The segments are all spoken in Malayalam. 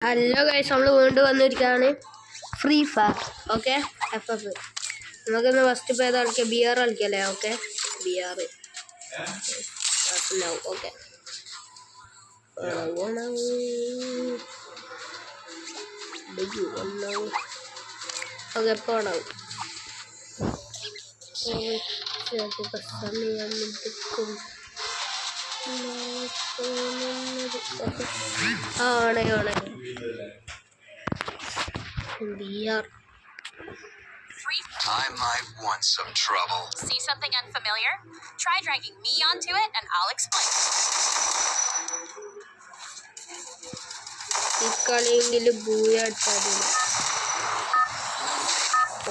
ഹലോ ഗൈസ്, നമ്മൾ വീണ്ടും വന്നിരിക്കുകയാണ് ഫ്രീ ഫയർ. ഓക്കെ, FF നമുക്കിന്ന് ഫസ്റ്റ് ഇപ്പോൾ ഏതാ കളിക്കുക? BR കളിക്കല്ലേ? ഓക്കെ, BR ഓക്കെ ഓക്കെ പോണാവും സമയം എടുക്കും. ആണ് BR. I might want some trouble. See something unfamiliar? Try dragging me onto it and I'll explain. ഇക്കളിയെങ്കിലും ബൂയാട്ടതില്ല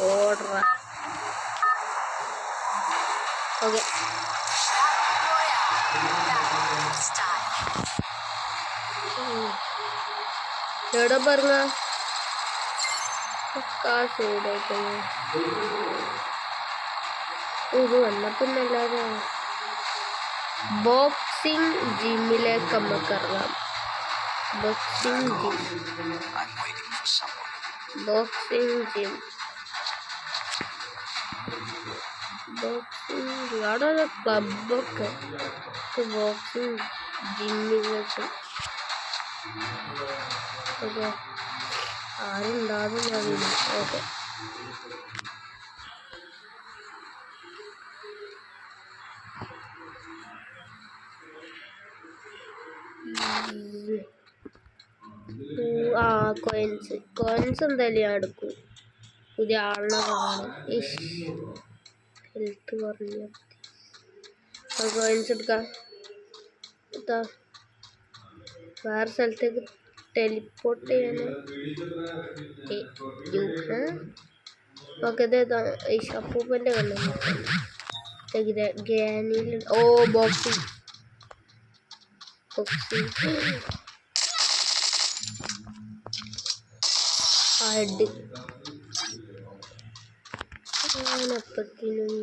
ഓർഡർ. ഓക്കെ എവിടെ പറഞ്ഞ കാശ് ഇത് വന്നപ്പിന്നല്ലാതെ ബോക്സിംഗ് ജിമ്മിലേക്ക് നമുക്ക് ഇറങ്ങാം. ബോക്സിംഗ് ജിം അവിടെ ഒരു ക്ലബൊക്കെ ബോക്സിംഗ് ജിമ്മിലേക്ക്. ഓക്കെ, ആരുണ്ടാകും അറിയില്ല. ഓക്കെ കോയിൻസ് എന്തായാലും ഞാൻ എടുക്കും. പുതിയ ആളിനെ കാണാൻ ഹെൽത്ത് പറഞ്ഞു. കോയിൻസ് എടുക്കാം. വേറെ സ്ഥലത്തേക്ക് ടെലിപ്പോർട്ട് ചെയ്യാൻ. ഓക്കെ, ഈ ഷപ്പൂപ്പൻ്റെ കണ്ണു ഗ്രാനിയിൽ. ഓ ബോക്സിംഗ് ഹെഡ് അപ്പത്തിനും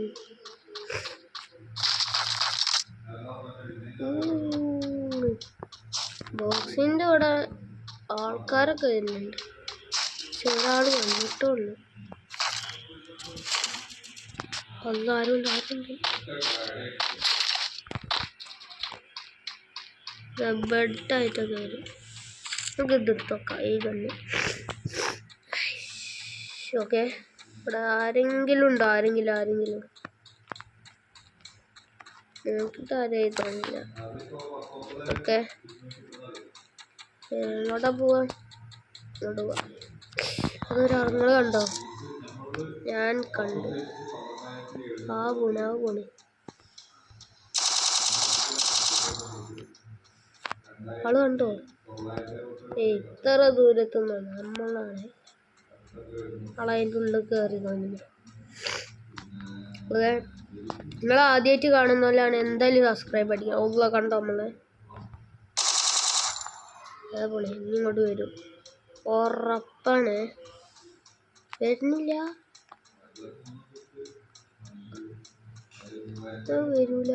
ബോക്സിൻ്റെ കൂടെ ആൾക്കാരൊക്കെ വരുന്നുണ്ട്. ഒരാൾ വന്നിട്ടുള്ളു. ആരുണ്ട് ബെഡായിട്ടൊക്കെ വരും. നമുക്ക് ഇതെടുത്തോക്കാം ഈ കണ്ണ്. ഓക്കെ, ഇവിടെ ആരെങ്കിലും ഉണ്ടോ? ആരെങ്കിലും നോക്കിട്ട് ആരെയും തോന്നില്ല. ഓക്കെ, എങ്ങോട്ടാ പോവാ? ഇങ്ങോട്ട് പോവാ. അതൊരാളുകൾ കണ്ടോ? ഞാൻ കണ്ടു. ആ പോണ് ആള് കണ്ടോ? ഇത്ര ദൂരത്തുനിന്നാണ് നമ്മളാണ് ആളതിൻ്റെ ഉള്ളിൽ കയറി കാണുന്നത്. ഓക്കെ, നിങ്ങൾ ആദ്യമായിട്ട് കാണുന്നവരാണ് എന്തായാലും സബ്സ്ക്രൈബ് അടിക്കുക. ഓ കണ്ടോ നമ്മളെ? അതേപോലെ ഇനി ഇങ്ങോട്ട് വരും ഉറപ്പാണ്. വരുന്നില്ല, വരൂല.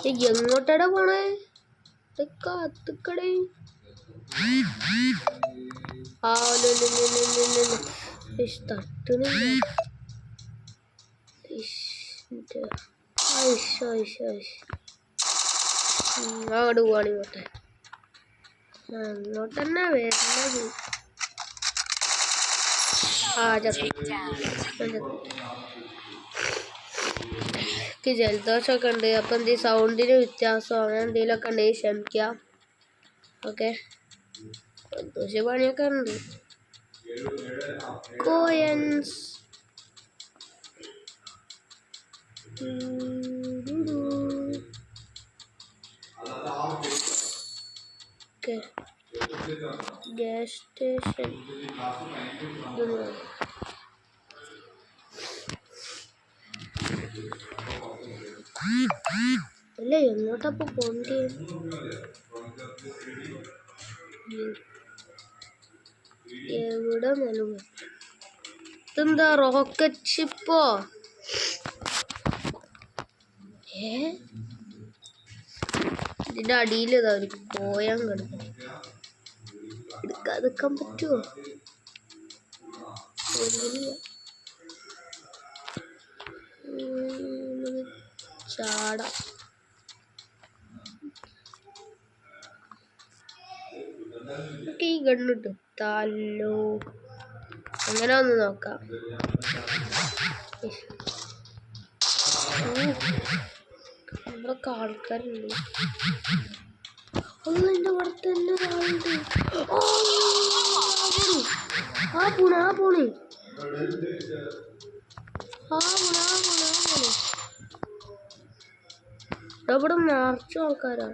എങ്ങോട്ടാടാ പോണേ? കാത്തുക്കടേ. തട്ടുന്നില്ല. അങ്ങോട്ട് പോവാണ്. അങ്ങോട്ട് തന്നെ വരുന്നത്. ജലദോഷമൊക്കെ ഉണ്ട്. അപ്പം എന്തെങ്കിലും സൗണ്ടിന് വ്യത്യാസം അങ്ങനെ എന്തെങ്കിലുമൊക്കെ ഉണ്ടെങ്കിൽ ക്ഷമിക്കാം. ഓക്കെ, ജലദോഷ പണിയൊക്കെ ഉണ്ട്. Coins gas station. അല്ല, എങ്ങോട്ടപ്പോ പോണ്ടേ? എവിടെ നിലവ്? ഇതെന്താ റോക്കറ്റ് ഷിപ്പോ? ഇതിന്റെ അടിയിൽ ഇതാ ഒരു കോയം കിടക്കും. എടുക്കാതെക്കാൻ പറ്റുമോ? ചാടാ. ഈ ഗണ്ണിട്ട് തല്ലോ. അങ്ങനെ ഒന്ന് നോക്കാം. നമ്മളൊക്കെ ആൾക്കാരുണ്ട്. എന്റെ പുറത്ത് തന്നെ ഒരാളുണ്ട്. ആ പോണേ ഇവിടെ മാർച്ച ആൾക്കാരാ.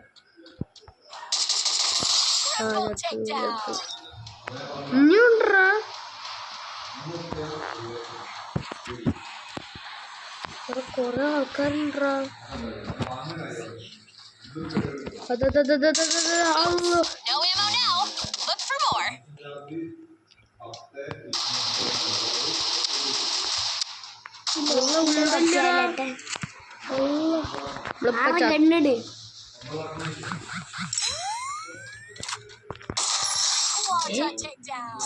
ഇനിയുണ്ടാ ഇവിടെ കൊറേ ആൾക്കാരുണ്ടാ. No ammo now. Look for more. Quanta takedown. അങ്ങനെ Headset takedown.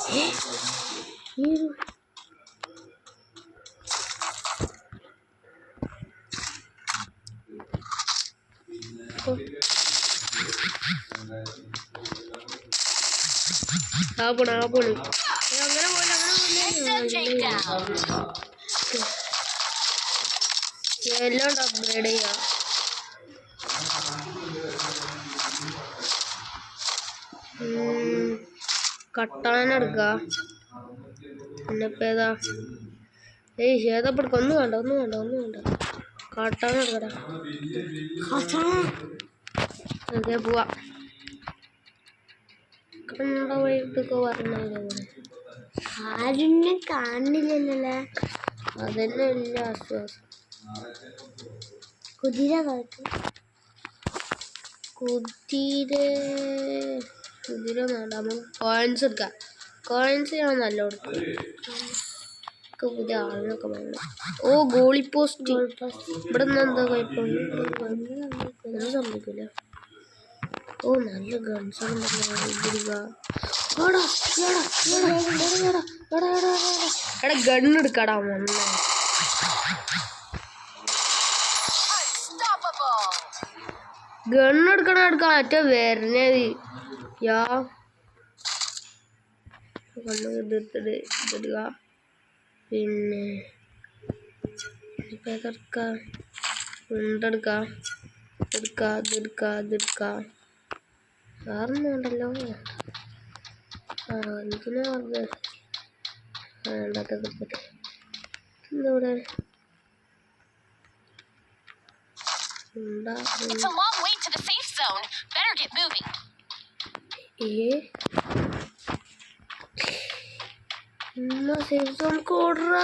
എല്ലാം അപ്ഗ്രേഡ് ചെയ്യാം. കട്ടാന എടുക്ക. പിന്നെ ഇപ്പം ഏതാ? ഏതപ്പെടുക്ക. ഒന്നും വേണ്ട. കട്ടാന എടുക്കടാ. അതെ പോവാ. കണ്ട വഴിട്ടൊക്കെ പറഞ്ഞ ആരും കാണില്ലല്ലേ. അതന്നെ ഇല്ല ആശ്വാസം. കുതിര വേണ്ട. നമുക്ക് കോയിൻസ് എടുക്കാം. കോയിൻസ് ഞാൻ നല്ല കൊടുക്കും. പുതിയ ആളിനൊക്കെ വേണം. ഓ ഗോളി പോസ്റ്റ്. ഇവിടെ നിന്ന് എന്താ കുഴപ്പമൊന്നും സംഭവിക്കില്ല. ഓ നല്ല ഗൺസ് എടാ ഗണ്ണെടുക്കടാ. ഗണ്ണെടുക്കണം മറ്റേ വരണത്. യാ ഇതെടുക്കുക. പിന്നെ ഇപ്പം ഇതെടുക്കാം. വേറൊന്നും ഉണ്ടല്ലോ. എന്തിനാ പറഞ്ഞത്? ഇവിടെ It's a long way to the safe zone. Better get moving. Safe zone കോഡ്രാ.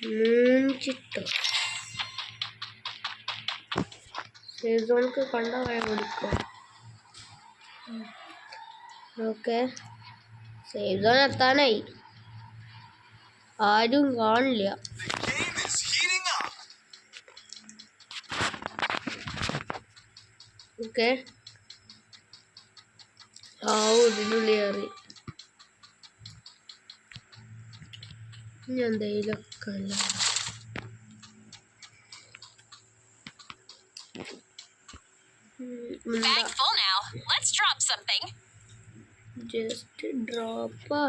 മൂഞ്ചിട്ടോ. സേഫ് സോണിക്ക് കണ്ട വഴി കൊടുക്കുക. ഓക്കെ സേഫ് സോൺ എത്താനായി. ആരും കാണില്ല. ഓക്കെ ഇതിനുള്ളിൽ കയറി. ഞാൻ എന്തെങ്കിലുമൊക്കെ അല്ല. Bag full now. Let's drop something. Just ഡ്രോപ്പാ.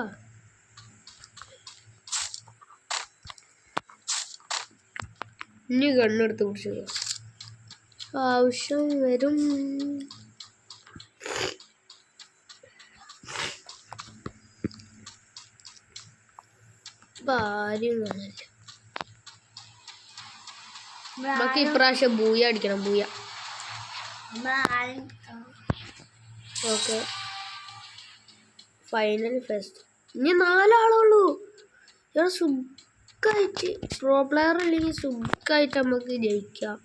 ഇനി കണ്ണെടുത്ത് പിടിച്ചത് ആവശ്യം വരും. ആരും കാണില്ല. നമുക്ക് ഇപ്രാവശ്യം ബൂയ അടിക്കണം. ബൂയ. Okay final fest. ഇനി 4 ആളുള്ളൂ. ഇവിടെ സുഖമായിട്ട് പ്രോ പ്ലെയർ അല്ലെങ്കിൽ സുഖമായിട്ട് നമുക്ക് ജയിക്കാം.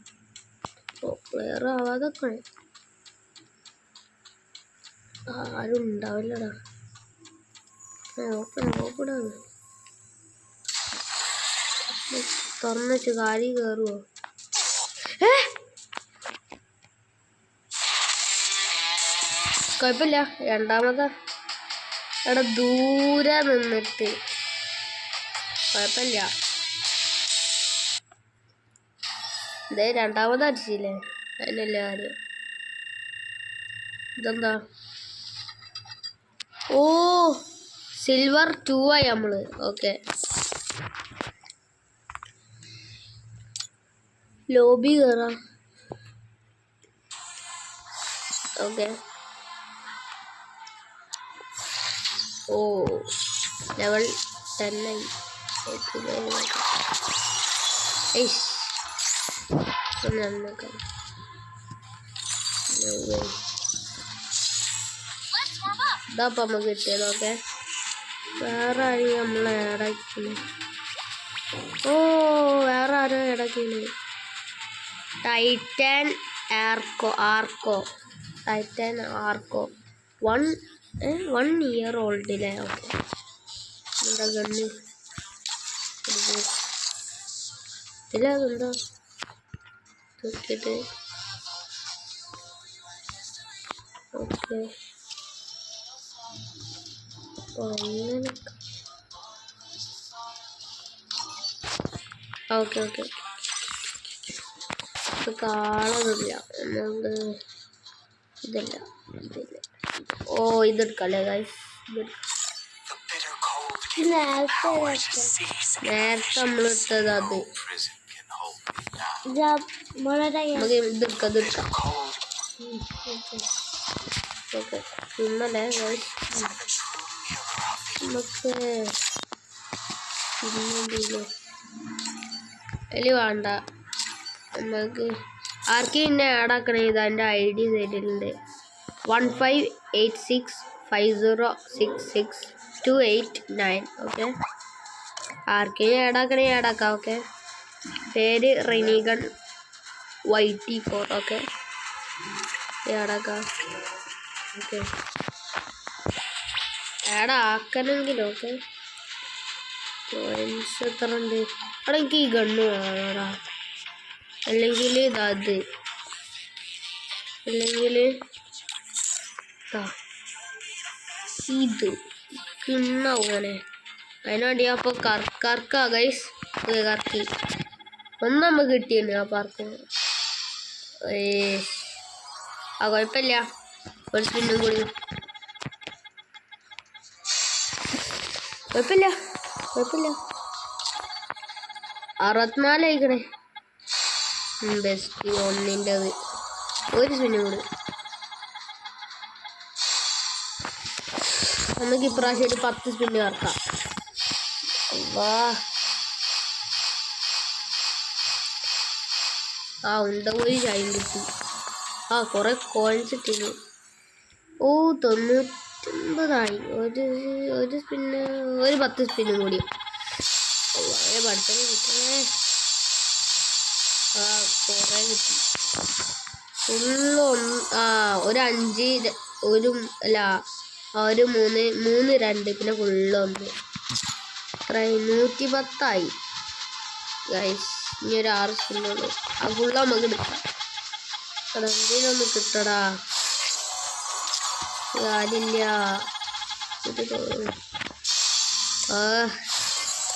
പ്രോ പ്ലെയർ ആവാതൊക്കെ ആരും ഉണ്ടാവില്ലടാ. നോക്കടാ തുറന്നു വെച്ച് കാലി കയറുവോ? കുഴപ്പമില്ല. രണ്ടാമതാ അവിടെ ദൂരെ നിന്നിട്ട് കുഴപ്പമില്ല. ഇതേ രണ്ടാമത് അടിച്ചില്ലേ, അതിനല്ല കാര്യം. ഇതെന്താ? ഓ സിൽവർ 2 ആയി നമ്മള്. ഓക്കെ, ലോബി കയറാം. ഓക്കെ, ഓ ലെവൽ 10 ആയി. ഇതാപ്പം നമുക്ക് കിട്ടിയത്. ഓക്കെ, വേറെ ആരെയും നമ്മൾ ഇടയ്ക്ക്. ഓ വേറെ ആരോ ഇടയ്ക്കിന് ടൈറ്റൻ ആർക്കോ ടൈറ്റൻ ആർക്കോ 1 ഇയർ ഓൾഡിലെ. ഓക്കെ, എന്താ ഗണ്ണ് ഇല്ല, അതെന്താ നോക്കിയിട്ട്. ഓക്കെ, അങ്ങനെ. ഓക്കെ ഓക്കെ, ഇത് കാണുന്നില്ല. നമുക്ക് ഇതില്ല. ഓ ഇതെടുക്കല്ലേ ഗൈസ്? നേരത്തെ നമ്മളെടുത്തത് അത്. നമുക്ക് ഇതെടുക്കാം. ഓക്കെ, ഇന്നലെ ഗൈസ് നമുക്ക് എലി വേണ്ട. നമുക്ക് ആർക്കും ഇന്നെ ആഡാക്കണേ. ഇത് എൻ്റെ ID തരുന്നുണ്ട് 1586506628 ഓക്കെ, ആർക്കും ആഡാക്കണേ ആഡാക്കാം. ഓക്കെ, പേര് റെനിഗൺ YT4. ഓക്കെ, ആഡാക്കാം. ഓക്കെ, ആഡാക്കണമെങ്കിലും. ഓക്കെ, കോയിൻസ് എത്ര ഉണ്ട് അവിടെ? എനിക്ക് ഈ ഗണ്ണ് വേണോടാ, അല്ലെങ്കിൽ ഇതത്, അല്ലെങ്കിൽ ഇത് കിണ്ണങ്ങനെ. അതിനുവേണ്ടി അപ്പോൾ കർക്കാ ഗൈസ്. കറക്കി ഒന്ന് നമുക്ക് കിട്ടിയുണ്ട് ആ പാർക്ക്. ആ കുഴപ്പമില്ല, ഒരു സ്പിന്നും കൂടി. കുഴപ്പമില്ല 64 ആയിക്കണേ. ബെസ്റ്റ് 1ൻ്റെത്. ഒരു സ്പിന്നും കൂടി. നമുക്ക് ഇപ്രാവശ്യം ഒരു 10 സ്പിന്ന് കറക്കാം. വാ, ആ പോയി ചായം കിട്ടി. ആ കുറെ കോയിൻസ് ഇട്ടിരുന്നു. ഓ 99 ഒരു സ്പിന്ന്, ഒരു 10 സ്പിന്നും കൂടി. പഠിത്തം കിട്ടണേ. ആ കുറെ കിട്ടി. ഫുള്ള് ഒരു 5 ഒരു അല്ല ഒരു 3 2 പിന്നെ ഫുള്ള് 1. അത്ര 110 ഗൈസ്. ഇനി ഒരു 6 സ്പിന്നുള്ളൂ. ആ ഫുള്ള് നമുക്ക് എടുക്കാം. എന്തിനൊന്ന് കിട്ടടാ, കാര്യമില്ല.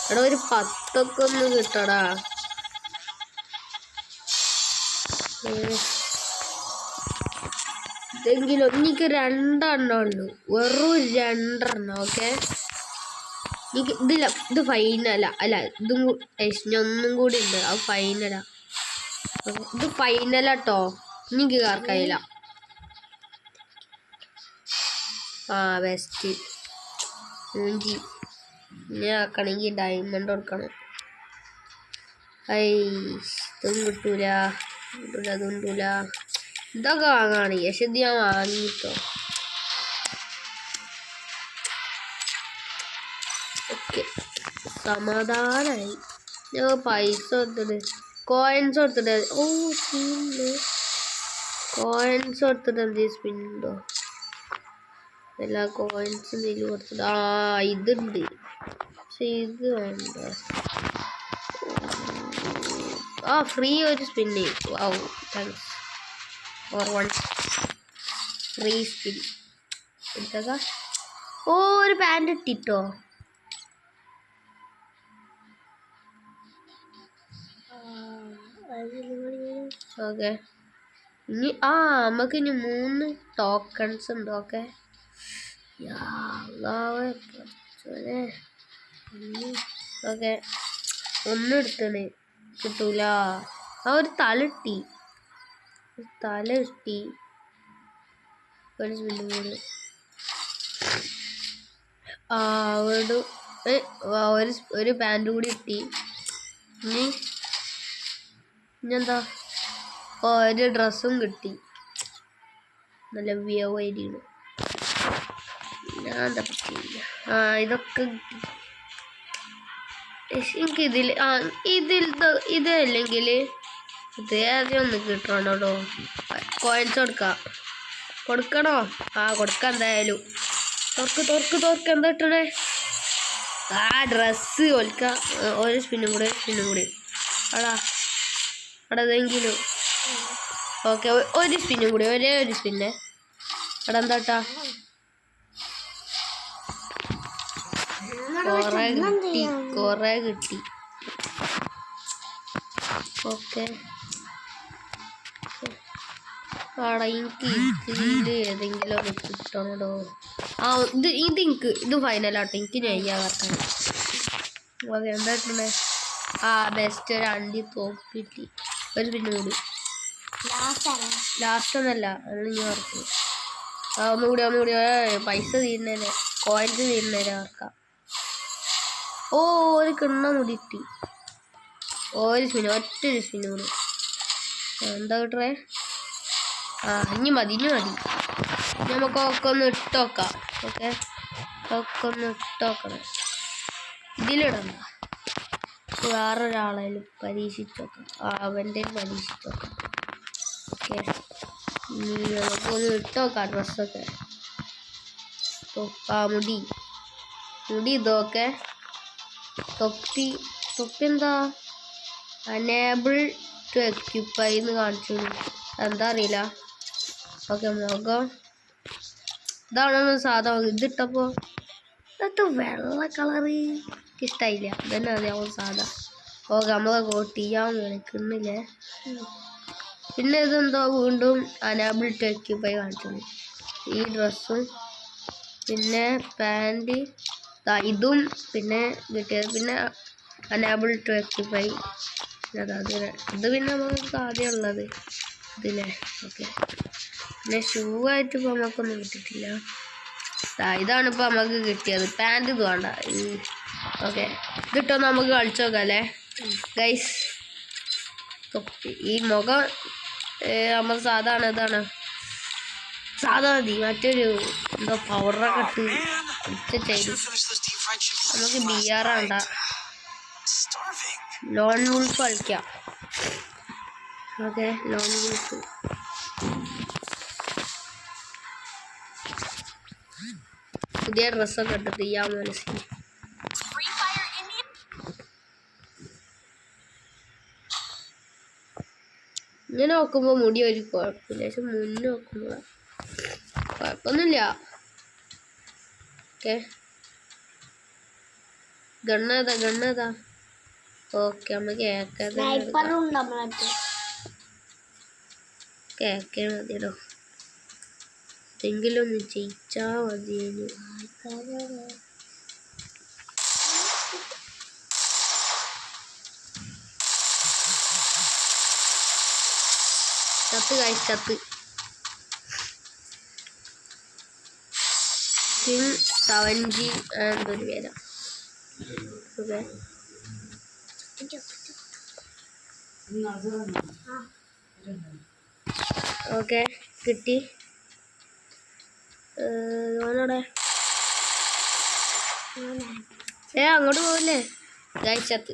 എടാ ഒരു 10 ഒക്കെ ഒന്ന് കിട്ടടാ. ഇതെങ്കിലും എനിക്ക് 2 എണ്ണം ഉള്ളു, വെറും 2 എണ്ണം. ഓക്കെ, ഇതില്ല, ഇത് ഫൈനലാ. അല്ല ഇതും ഒന്നും കൂടി ഉണ്ട്, അത് ഫൈനലാ. ഇത് ഫൈനലാട്ടോ, എനിക്ക് കാർക്കായില്ല. ആ ബെസ്റ്റ് മൂഞ്ചി. ഇനി ആക്കണമെങ്കിൽ ഡയമണ്ട് കൊടുക്കണം. ഇതും കിട്ടൂല, അതും കിട്ടൂല. ഇതൊക്കെ വാങ്ങാണ്. പക്ഷെ ഇത് ഞാൻ വാങ്ങിട്ടോ. ഓക്കെ, സമാധാനായി. ഞാൻ പൈസ കൊടുത്തിട്ട് കോയിൻസ് കൊടുത്തിട്ട്. ഓ സ്പിന്ന് കോയിൻസ് കൊടുത്തിട്ട് എന്ത് സ്പിന്നുണ്ടോ? എല്ലാ കോയിൻസും ഇതിൽ കൊടുത്തിട്ട്. ആ ഇതുണ്ട്, പക്ഷെ ഇത് വേണ്ട. ആ ഫ്രീ ഒരു spin. Wow thanks for one free spin. എടുത്തേക്കാം. ഓ ഒരു പാൻറ് ഇട്ടിട്ടോ. ഓക്കെ ഇനി നമുക്ക് ഇനി 3 ടോക്കൺസ് ഉണ്ട്. ഓക്കെ ഓക്കെ ഒന്നും എടുത്തണേ കിട്ടൂല. ഒരു തല കിട്ടി. ഒരു സ്പിന്നും കൂടി. ഒരു പാൻറ് കൂടി കിട്ടി. ഇനിയെന്താ ഒരു ഡ്രസ്സും കിട്ടി. നല്ല വ്യവഹാരിയാണ്. ഞാൻ എന്താ പറ്റില്ല. ഇതൊക്കെ കിട്ടി. എനിക്ക് ഇതല്ലെങ്കിൽ ഇത് ആദ്യം ഒന്ന് കിട്ടണോ. കോയിൻസ് കൊടുക്കണോ? കൊടുക്കാം എന്തായാലും. തുറക്ക് എന്താ കിട്ടണേ? ഡ്രസ്സ് കൊടുക്കാം. ഒരു സ്പിന്നും കൂടി അതെങ്കിലും. ഓക്കെ ഒരു സ്പിന്നും കൂടി. ഒരേ ഒരു സ്പിന്നെ. അവിടെ എന്താട്ടാ കൊറേ കിട്ടി. ഓക്കെ എനിക്ക് ഇതിൽ ഏതെങ്കിലും ഒക്കെ കിട്ടണോ. ഇത് ഫൈനലാട്ടോ. എനിക്ക് നെയ്യാക്കാൻ. ഓക്കെ എന്താ കിട്ടണേ? ബെസ്റ്റ് ഒരു അണ്ടി തോപ്പിട്ടി. ഒരു പിന്നെ കൂടി. ലാസ്റ്റ് ഒന്നല്ല ഇനി ഓർക്കും. ഒന്നുകൂടി പൈസ തീരുന്നേരെ കോയിൻസ് തീരുന്നേരെ ഓർക്കാം. ഒരു കിണ്ണ മുടി കിട്ടി. ഒരു സ്പിന്ന്. ഒറ്റൊരു സ്പിന്ന് കൂടി. എന്താ കിട്ടണേ? ഇനി മതി. നമുക്കൊക്കെ ഒന്ന് ഇട്ടോക്കാം. ഓക്കെ ഒക്കെ ഒന്ന് ഇട്ടോക്കണം. ഇതിലിടണ്ട. വേറൊരാളായാലും പരീക്ഷിച്ചോക്കാം. അവൻ്റെ പരീക്ഷിച്ചോക്കാം. ഓക്കെ നമുക്കൊന്ന് ഇട്ടോക്കാം ഡ്രസ്സൊക്കെ. മുടി ഇതൊക്കെ. തൊപ്പി എന്താ അനേബിൾ ടു എക്യുപ്പൈ എന്ന് കാണിച്ചു. എന്താ അറിയില്ല. ഓക്കെ മുഖം ഇതാണോ സാധാ. ഇതിട്ടപ്പോൾ ഇതൊക്കെ വെള്ള കളറ് ഇഷ്ടമായില്ല. ഇതന്നെ അറിയാവും സാധാ. ഓക്കെ നമ്മളെ ചെയ്യാൻ വിളിക്കുന്നില്ലേ. പിന്നെ ഇതെന്തോ വീണ്ടും അനാബിൾ ടു എക്യുപ്പൈ കാണിച്ചത്. ഈ ഡ്രസ്സും പിന്നെ പാൻറ് ഇതും പിന്നെ കിട്ടിയത്. പിന്നെ അനാബിൾ ടു എക്യുപ്പൈ ഇത് പിന്നെ നമുക്ക് ആദ്യം ഉള്ളത് ഇതില്ലേ. ഓക്കെ പിന്നെ ഷൂ ആയിട്ട് ഇപ്പോൾ നമുക്കൊന്നും കിട്ടിയിട്ടില്ല. ഇതാണ് ഇപ്പോൾ നമുക്ക് കിട്ടിയത്. പാൻറ് ഇത് വേണ്ട. ഓക്കെ ഇതിട്ടോ നമുക്ക് കളിച്ചു നോക്കാം അല്ലേ ഗൈസ്. ഈ മുഖം നമ്മൾ സാധാരണ ഇതാണ്. സാധാ മതി. മറ്റൊരു എന്തോ പൗഡറൊക്കെ ഇട്ട് ചെയ്തു. നമുക്ക് ബിയറാണ്ട. ലോൺ വുൾഫ് കളിക്കാം. Okay lone wolf. പുതിയ ഡ്രസ്സൊക്കെ ഇട്ട് ചെയ്യാൻ മനസ്സിൽ. ഇങ്ങനെ നോക്കുമ്പോൾ മുടി ഒരു കുഴപ്പമില്ല. പക്ഷെ മുന്നേ നോക്കുമ്പോൾ കുഴപ്പമൊന്നുമില്ല. ഓക്കെ ഗണ്ണതാ. ഓക്കെ നമുക്ക് കേക്കാൻ മതിയല്ലോ. എന്തെങ്കിലും ഒന്ന് ജയിച്ചാ മതിയെന്ന്. ചത്ത് കിങ് 7G എന്തൊരു പേരാ. ഓക്കെ കിട്ടി. ഓനോടെ അങ്ങോട്ട് പോവില്ലേ ഗൈച്ചത്ത്.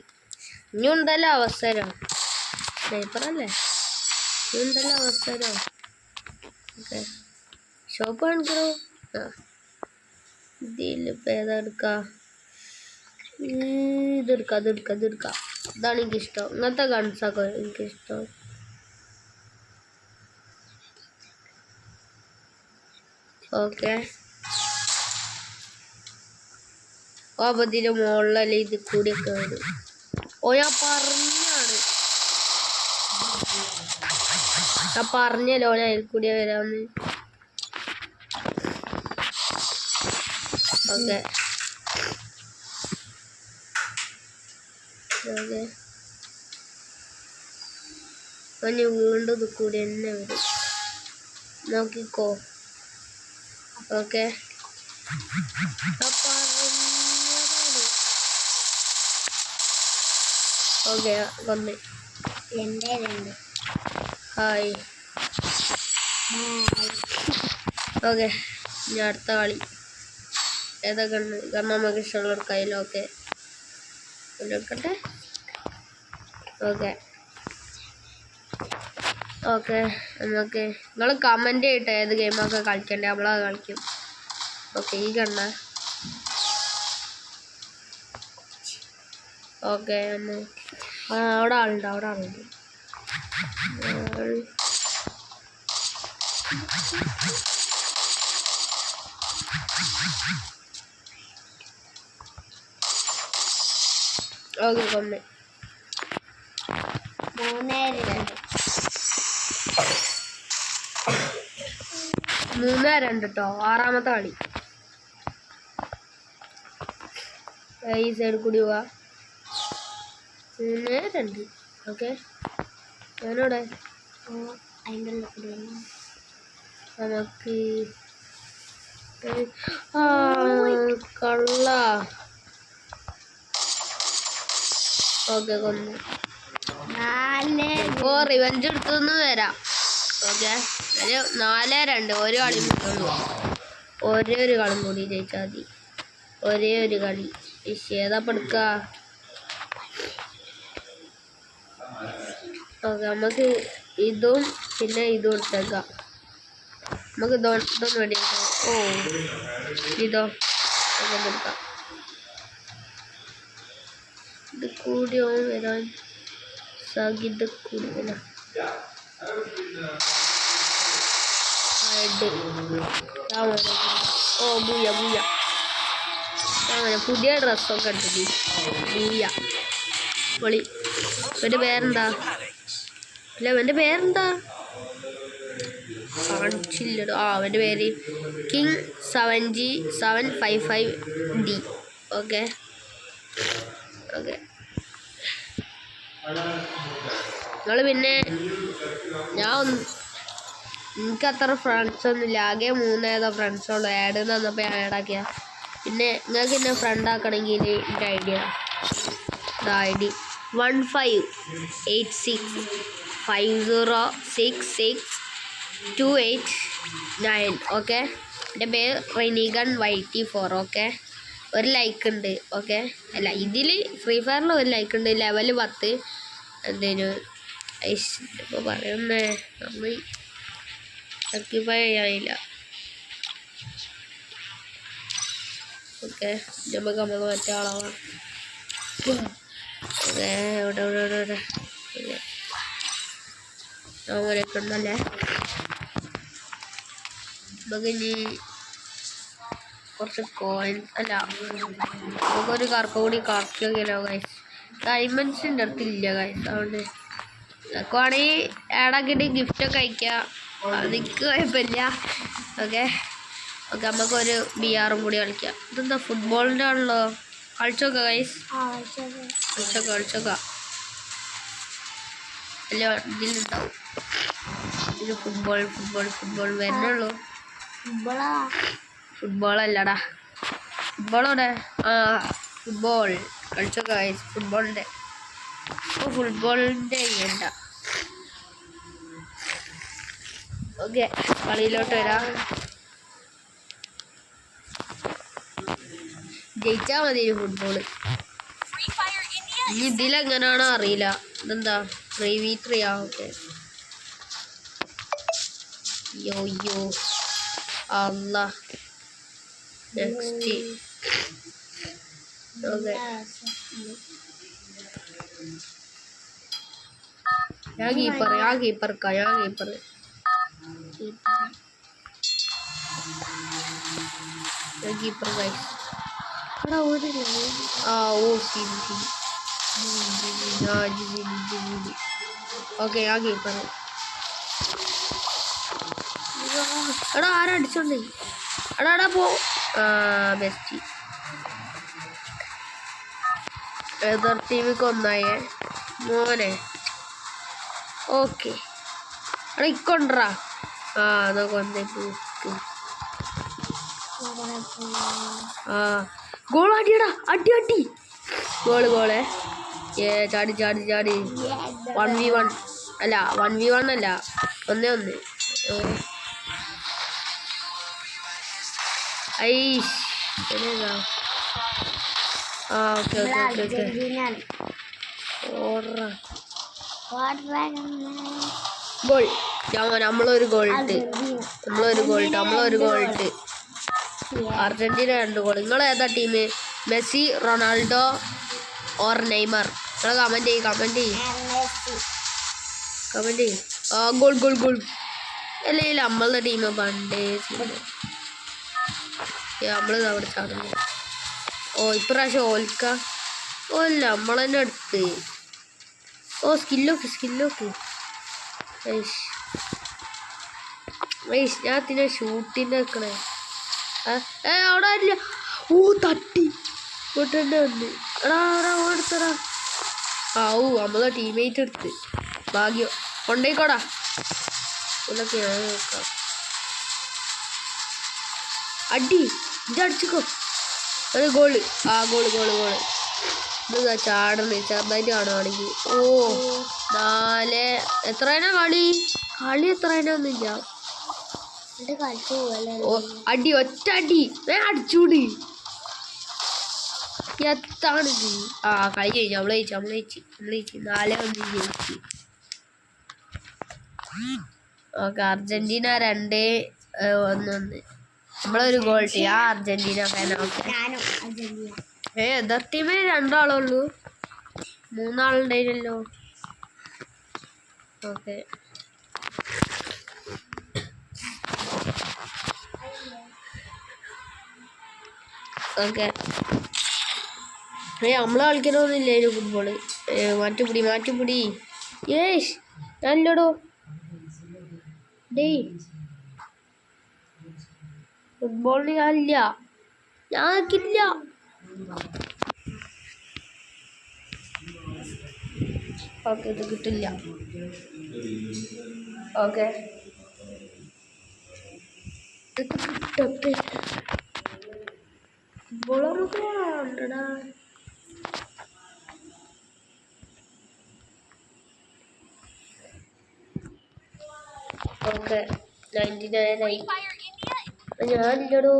ഇനി ഉണ്ടല്ലോ അവസരം. സ്നൈപ്പറല്ലേ. ഇനി ഉണ്ടല്ലോ അവസരം. ഓക്കെ ഷോപ്പ് കാണിക്കണോ. ഇതിലിപ്പോൾ ഏതാ എടുക്കുക? ഇതെടുക്കാം ഇതാണ് എനിക്കിഷ്ടം. ഇങ്ങനത്തെ ഗൺസൊക്കെ എനിക്കിഷ്ടം. ഓക്കെ അപ്പോൾ ഇതിൻ്റെ മുകളിലല്ലേ ഇത് കൂടിയൊക്കെ വരും. ഞാൻ പറഞ്ഞല്ലോ ഞാൻ അതിൽ കൂടിയ വരാമെന്ന്. ഓക്കെ ഓന് വീണ്ടും ഇത് കൂടി തന്നെ വരും. നോക്കിക്കോ. ഓക്കെ ഓക്കെ വന്ന് ഹായ്. ഓക്കെ ഞാൻ അടുത്ത കളി ഏതാ കണ്ണ് കാരണം നമുക്ക് ഇഷ്ടമുള്ള കയ്യിൽ. ഓക്കെ എടുക്കട്ടെ. ഓക്കെ ഓക്കെ നമുക്ക് നിങ്ങൾ കമൻറ്റ് ചെയ്യട്ടെ ഏത് ഗെയിമൊക്കെ കളിക്കണ്ടേ, നമ്മളത് കളിക്കും. ഓക്കെ ഈ കണ്ണ. ഓക്കെ അവിടെ ആളുണ്ട്. ഓക്കെ കൊന്ന് 3-2 കേട്ടോ. 6ാമത്തെ കളി. ഈ സൈഡ് കൂടി പോവാ. 3-2. ഓക്കെ ഞാനോടെ നമുക്ക് കള്ള. ഓക്കെ കൊന്നു. ഇപ്പോൾ റിവെഞ്ച് എടുത്തൊന്ന് വരാം. ഓക്കെ 4-2. ഒരു കളി മുട്ടുള്ളൂ. ഒരേ ഒരു കളി കൂടി ജയിച്ചാൽ മതി. ഒരേ ഒരു കളി. ഏതാപ്പം എടുക്കുക. ഓക്കെ നമുക്ക് ഇതും പിന്നെ ഇതും എടുത്തേക്കാം. നമുക്ക് ഇതൊന്നും റെഡിയാക്കാം. ഓ ഇതോ എടുക്കാം. ഇത് കൂടിയോ വരാൻ സാധ്യത കൂടുതലാണ്. ഓ ബൂയ അങ്ങനെ പുതിയ ഡ്രസ്സൊക്കെ എടുത്തത്. ബൂയ പൊളി. എൻ്റെ പേരെന്താ? അല്ല എൻ്റെ പേരെന്താ കാണിച്ചില്ലടോ. അവൻ്റെ പേര് കിങ് 7G755D. ഓക്കെ നിങ്ങൾ പിന്നെ എനിക്കത്ര ഫ്രണ്ട്സൊന്നുമില്ല. ആകെ 3 ഫ്രണ്ട്സുള്ളൂ. ആഡ് തന്നപ്പോൾ ഞാൻ ആഡാക്കിയ. പിന്നെ നിങ്ങൾക്ക് എന്നെ ഫ്രണ്ട് ആക്കണമെങ്കിൽ എൻ്റെ ഐഡിയ ID 158665066289. ഓക്കെ എൻ്റെ പേര് റെനിഗൺ YT4. ഓക്കെ ഒരു ലൈക്ക് ഉണ്ട്. ഓക്കെ അല്ല ഇതിൽ ഫ്രീ ഫയറിൽ ഒരു ലൈക്ക് ഉണ്ട്. ലെവൽ 10. എന്തേനു ഇപ്പോൾ പറയുന്നേ നമ്മൾ സർട്ടിഫൈ ചെയ്യാനില്ല. ഓക്കെ നമുക്ക് മറ്റേ ആളാവാം. ഓക്കെ ഇവിടെ അങ്ങനെയൊക്കെ ഉണ്ടല്ലേ. നമുക്ക് ഇനി കുറച്ച് കോയിൻ അല്ല നമുക്കൊരു കറക്ക കൂടി കറക്കില്ലോ ഗൈസ്. ഡയമണ്ട്സിൻ്റെ അടുത്തില്ല ഗൈസ്. അതുകൊണ്ട് നോക്കുവാണെങ്കിൽ ആഡാക്കിയിട്ട് ഗിഫ്റ്റൊക്കെ അയക്കാം. അതെനിക്ക് കുഴപ്പമില്ല. ഓക്കെ നമുക്കൊരു BR കൂടി കളിക്കാം. ഇതെന്താ ഫുട്ബോളിൻ്റെ ആണല്ലോ. കളിച്ചോക്കാം ഗൈസ്. കളിച്ചോക്കാം അല്ല ഇതിലുണ്ടാവും. ഇത് ഫുട്ബോൾ വരുന്നുള്ളൂ. ഫുട്ബോളല്ലടാ. ഫുട്ബോളോടെ ഫുട്ബോൾ കളിച്ചോക്കാം ഗൈസ്. ഫുട്ബോളിൻ്റെ ചെയ്യണ്ട. ഓക്കെ കളിയിലോട്ട് വരാം. ജയിച്ചാൽ മതി ഫുട്ബോള്. ഇനി ഇതിലെങ്ങനെയാണോ അറിയില്ല. ഇതെന്താ 3v3 ഓക്കെ യോ അല്ല നെക്സ്റ്റ് ഓക്കെ ഞാൻ കീപ്പർ ഗൈസ് ആ ഓ ശരി ഓക്കെ ഞാൻ കീപ്പർ എടാ ആരാ അടിച്ചോണ്ടേ എടാ പോ ബെസ്റ്റ് എതിർ ടീമിക്ക് ഒന്നായേ മോനെ ഓക്കെ എടാ ഇക്കൊണ്ടാ എന്നാ കൊന്നേ ഗോൾ അടിയടാ അടി ഗോള് ചാടി 1v1 അല്ല 1v1 അല്ല 1-1 ഐഷ് ഓക്കെ ഗോൾ നമ്മളൊരു ഗോൾ ഇട്ട് അർജന്റീന 2 ഗോൾ നിങ്ങൾ ഏതാ team Messi Ronaldo or Neymar നിങ്ങൾ കമന്റ് ചെയ്യ് ഗോൾ അല്ലെങ്കിൽ നമ്മളുടെ ടീം പണ്ടേ നമ്മൾ അവിടെ ചാടുന്നു ഇപ്രാവശ്യം ഓൽക്ക അല്ല നമ്മൾ തന്നെ അടുത്ത് സ്കില്ലൊക്കെ ഞാൻ പിന്നെ ഷൂട്ടിൻ്റെ വെക്കണേ അവിടെ ഇല്ല തട്ടി ഇങ്ങോട്ടെ വന്ന് എടുത്തടാ നമ്മളെ ടീമേറ്റ് എടുത്ത് ഭാഗ്യം കൊണ്ടേക്കോടാ ഇതൊക്കെ ഞാൻ നോക്കാം അടി ഇതടിച്ചിക്കോ അത് ഗോള് ഇതാ ചാടണേ ചെറുതായിട്ട് കാണുവാണെങ്കിൽ 4 എത്രേനാ കളി എത്രേനൊന്നുമില്ല അടി ഒറ്റ അടി അടിച്ചൂട് എത്താണിത് കളി കഴിഞ്ഞു നമ്മള് ജയിച്ചു 4-1 ജയിച്ചു ഓക്കെ അർജന്റീന 2-1 നമ്മളൊരു ഗോൾ ചെയ്യാ അർജന്റീന ഫാനൊക്കെ എതിർ ടീമിൽ 2 ആളുള്ളൂ 3 ആളുണ്ടായിരുന്നല്ലോ ഓക്കെ നമ്മള് കളിക്കണമെന്നില്ലായിരുന്നു ഫുട്ബോള് മാറ്റിപ്പിടി യേശ് ഞാനില്ലടോ ഡേയ് ഫുട്ബോളിന് ഞാനില്ല ഓക്കെ ഇത് കിട്ടില്ല ഓക്കെ കിട്ടട്ടെ ഫുട്ബോളൊക്കെ ഉണ്ടടാ ഓക്കെ 99 ആയി ഞാനില്ലടോ